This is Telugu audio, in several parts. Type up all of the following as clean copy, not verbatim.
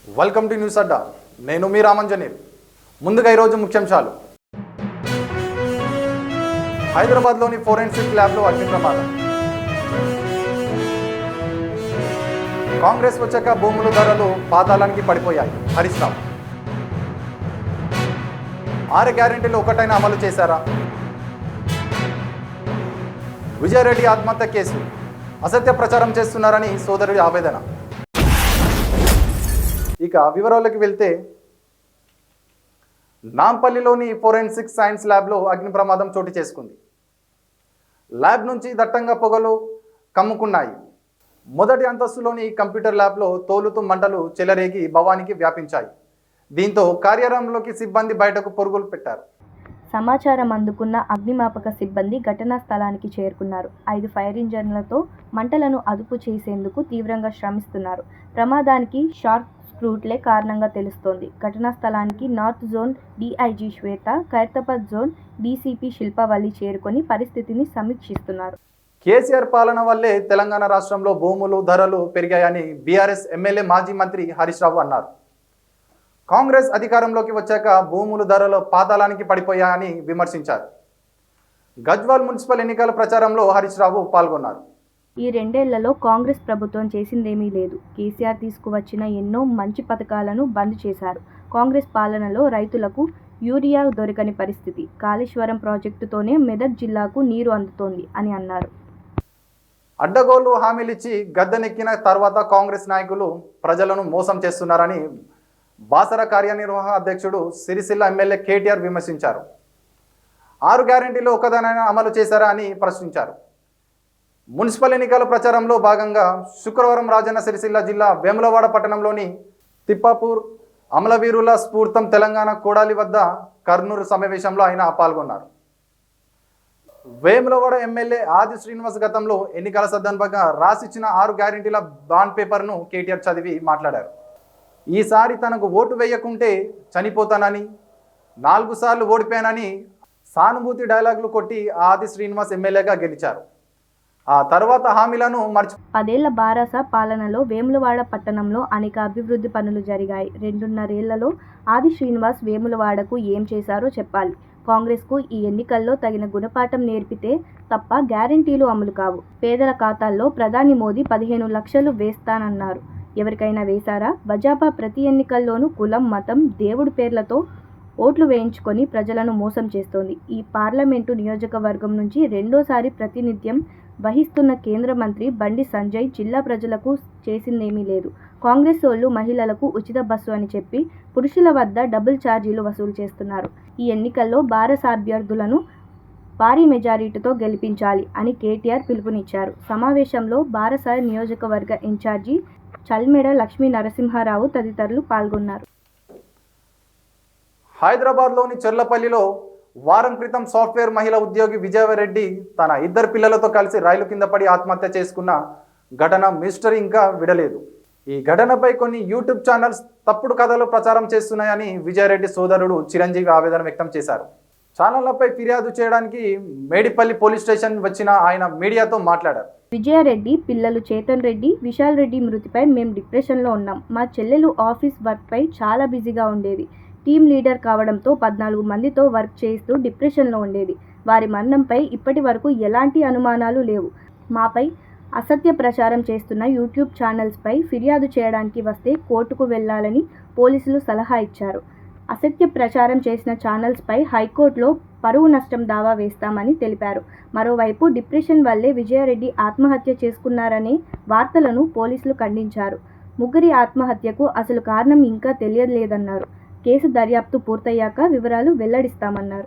వెల్కమ్ టు న్యూస్ అడ్డా. నేను మీ రామంజనీర్. ముందుగా ఈరోజు ముఖ్యాంశాలు. హైదరాబాద్లోని ఫోరెన్సిక్ ల్యాబ్లో అగ్ని ప్రమాదం. కాంగ్రెస్ వచ్చాక భూముల ధరలు పాతాళానికి పడిపోయాయి. హరీష్ రావు. 6 గ్యారెంటీలు ఒకటైనా అమలు చేశారా? విజయారెడ్డి ఆత్మహత్య కేసు అసత్య ప్రచారం చేస్తున్నారని సోదరుడి ఆవేదన. ఇక వివరాలకు వెళ్తే, నాంపల్లిలోని ఫోరెన్సిక్ సైన్స్ ల్యాబ్లో అగ్ని ప్రమాదం చోటు చేసుకుంది. ల్యాబ్ నుంచి దట్టంగా పొగలు కమ్ముకున్నాయి. మొదటి అంతస్తులోని కంప్యూటర్ ల్యాబ్లో తోలుతూ మంటలు చెలరేగి భవానికి వ్యాపించాయి. దీంతో కార్యాలయంలోకి సిబ్బంది బయటకు పరుగులు పెట్టారు. సమాచారం అందుకున్న అగ్నిమాపక సిబ్బంది ఘటనా స్థలానికి చేరుకున్నారు. 5 ఫైర్ ఇంజన్లతో మంటలను అదుపు చేసేందుకు తీవ్రంగా శ్రమిస్తున్నారు. ప్రమాదానికి షార్ట్ స్క్రూట్లే కారణంగా తెలుస్తోంది. ఘటనా స్థలానికి నార్త్ జోన్ డీఐజీ శ్వేత, ఖైరతాబాద్ జోన్ డీసీపీ శిల్పవల్లి చేరుకొని పరిస్థితిని సమీక్షిస్తున్నారు. కేసీఆర్ పాలన వల్లే తెలంగాణ రాష్ట్రంలో భూములు ధరలు పెరిగాయని బీఆర్ఎస్ ఎమ్మెల్యే మాజీ మంత్రి హరీష్ రావు అన్నారు. కాంగ్రెస్ అధికారంలోకి వచ్చాక భూముల ధరలు పాతాళానికి పడిపోయాయని విమర్శించారు. గజ్వాల్ మున్సిపల్ ఎన్నికల ప్రచారంలో హరీష్ రావు పాల్గొన్నారు. ఈ 2 ఏళ్లలో కాంగ్రెస్ ప్రభుత్వం చేసిందేమీ లేదు. కేసీఆర్ తీసుకువచ్చిన ఎన్నో మంచి పథకాలను బంద్ చేశారు. కాంగ్రెస్ పాలనలో రైతులకు యూరియా దొరకని పరిస్థితి. కాళేశ్వరం ప్రాజెక్టుతోనే మెదక్ జిల్లాకు నీరు అందుతోంది అని అన్నారు. అడ్డగోలు హామీలిచ్చి గద్దెనెక్కిన తర్వాత కాంగ్రెస్ నాయకులు ప్రజలను మోసం చేస్తున్నారని బాసర కార్యనిర్వాహక అధ్యక్షుడు సిరిసిల్ల ఎమ్మెల్యే కేటీఆర్ విమర్శించారు. 6 గ్యారెంటీలు ఒకదానైనా అమలు చేశారా అని ప్రశ్నించారు. మున్సిపల్ ఎన్నికల ప్రచారంలో భాగంగా శుక్రవారం రాజన్న సిరిసిల్ల జిల్లా వేములవాడ పట్టణంలోని తిప్పాపూర్ అమలవీరుల స్ఫూర్తం తెలంగాణ కోడాలి వద్ద కర్నూలు సమావేశంలో ఆయన పాల్గొన్నారు. వేములవాడ ఎమ్మెల్యే ఆది శ్రీనివాస్ గతంలో ఎన్నికల సందర్భంగా రాసిచ్చిన 6 గ్యారెంటీల బాండ్ పేపర్ను కేటీఆర్ చదివి మాట్లాడారు. ఈసారి తనకు ఓటు వేయకుంటే చనిపోతానని, 4 సార్లు ఓడిపోయానని సానుభూతి డైలాగులు కొట్టి ఆది శ్రీనివాస్ ఎమ్మెల్యేగా గెలిచారు. ఆ తర్వాత హామీలను 10 ఏళ్ల బారాస పాలనలో వేములవాడ పట్టణంలో అనేక అభివృద్ధి పనులు జరిగాయి. 2.5 ఏళ్లలో ఆది శ్రీనివాస్ వేములవాడకు ఏం చేశారో చెప్పాలి. కాంగ్రెస్కు ఈ ఎన్నికల్లో తగిన గుణపాఠం నేర్పితే తప్ప గ్యారెంటీలు అమలు కావు. పేదల ఖాతాల్లో ప్రధాని మోదీ 15 లక్షలు వేస్తానన్నారు. ఎవరికైనా వేశారా? భాజపా ప్రతి ఎన్నికల్లోనూ కులం, మతం, దేవుడి పేర్లతో ఓట్లు వేయించుకొని ప్రజలను మోసం చేస్తోంది. ఈ పార్లమెంటు నియోజకవర్గం నుంచి రెండోసారి ప్రాతినిధ్యం వహిస్తున్న కేంద్ర మంత్రి బండి సంజయ్ జిల్లా ప్రజలకు చేసిందేమీ లేదు. కాంగ్రెస్ వాళ్ళు మహిళలకు ఉచిత బస్సు అని చెప్పి పురుషుల వద్ద డబుల్ ఛార్జీలు వసూలు చేస్తున్నారు. ఈ ఎన్నికల్లో బారాస అభ్యర్థులను భారీ మెజారిటీతో గెలిపించాలి అని కేటీఆర్ పిలుపునిచ్చారు. సమావేశంలో బారాస నియోజకవర్గ ఇన్ఛార్జి చల్మెడ లక్ష్మీ నరసింహారావు తదితరులు పాల్గొన్నారు. హైదరాబాద్లోని చెర్లపల్లిలో వారం క్రితం సాఫ్ట్వేర్ మహిళ ఉద్యోగి విజయారెడ్డి తన 2 పిల్లలతో కలిసి రైలు కింద పడి ఆత్మహత్య చేసుకున్న ఘటన మిస్టరీ ఇంకా విడలేదు. ఈ ఘటనపై కొన్ని యూట్యూబ్ ఛానల్స్ తప్పుడు కథలు ప్రచారం చేస్తున్నాయని విజయారెడ్డి సోదరుడు చిరంజీవి ఆవేదన వ్యక్తం చేశారు. ఛానళ్లపై ఫిర్యాదు చేయడానికి మేడిపల్లి పోలీస్ స్టేషన్ వచ్చిన ఆయన మీడియాతో మాట్లాడారు. విజయారెడ్డి పిల్లలు చేతన్ రెడ్డి, విశాల్ రెడ్డి మృతిపై మేం డిప్రెషన్లో ఉన్నాం. మా చెల్లెలు ఆఫీస్ వర్క్పై చాలా బిజీగా ఉండేది. టీమ్ లీడర్ కావడంతో 14 మందితో వర్క్ చేస్తూ డిప్రెషన్లో ఉండేది. వారి మరణంపై ఇప్పటి వరకు ఎలాంటి అనుమానాలు లేవు. మాపై అసత్య ప్రచారం చేస్తున్న యూట్యూబ్ ఛానల్స్పై ఫిర్యాదు చేయడానికి వస్తే కోర్టుకు వెళ్లాలని పోలీసులు సలహా ఇచ్చారు. అసత్య ప్రచారం చేసిన ఛానల్స్పై హైకోర్టులో పరువు నష్టం దావా వేస్తామని తెలిపారు. మరోవైపు డిప్రెషన్ వల్లే విజయారెడ్డి ఆత్మహత్య చేసుకున్నారనే వార్తలను పోలీసులు ఖండించారు. ముగ్గురి ఆత్మహత్యకు అసలు కారణం ఇంకా తెలియలేదన్నారు. కేసు దర్యాప్తు పూర్తయ్యాక వివరాలు వెల్లడిస్తామన్నారు.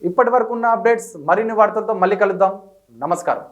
ఇప్పటి వరకు ఉన్న అప్డేట్స్ మరిన్ని వార్తలతో మళ్ళీ కలుద్దాం. నమస్కారం.